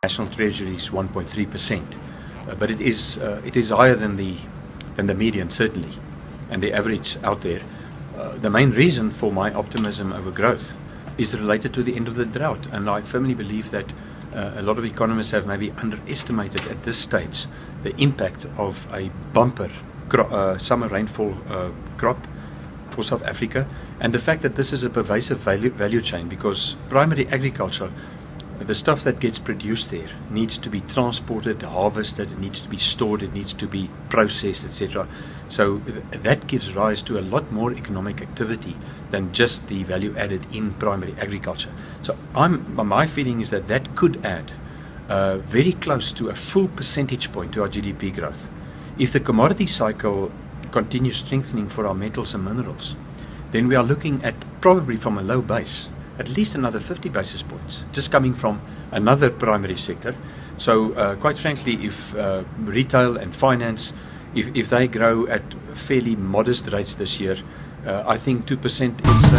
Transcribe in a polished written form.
National Treasury is 1.3%, but it is higher than the median certainly, and the average out there. The main reason for my optimism over growth is related to the end of the drought, and I firmly believe that a lot of economists have maybe underestimated at this stage the impact of a bumper summer rainfall crop for South Africa, and the fact that this is a pervasive value chain, because primary agriculture, the stuff that gets produced there needs to be transported, harvested, it needs to be stored, it needs to be processed, etc. So that gives rise to a lot more economic activity than just the value added in primary agriculture. So my feeling is that that could add very close to a full percentage point to our GDP growth. If the commodity cycle continues strengthening for our metals and minerals, then we are looking at, probably from a low base, at least another 50 basis points, just coming from another primary sector. So quite frankly, if retail and finance, if they grow at fairly modest rates this year, I think 2% is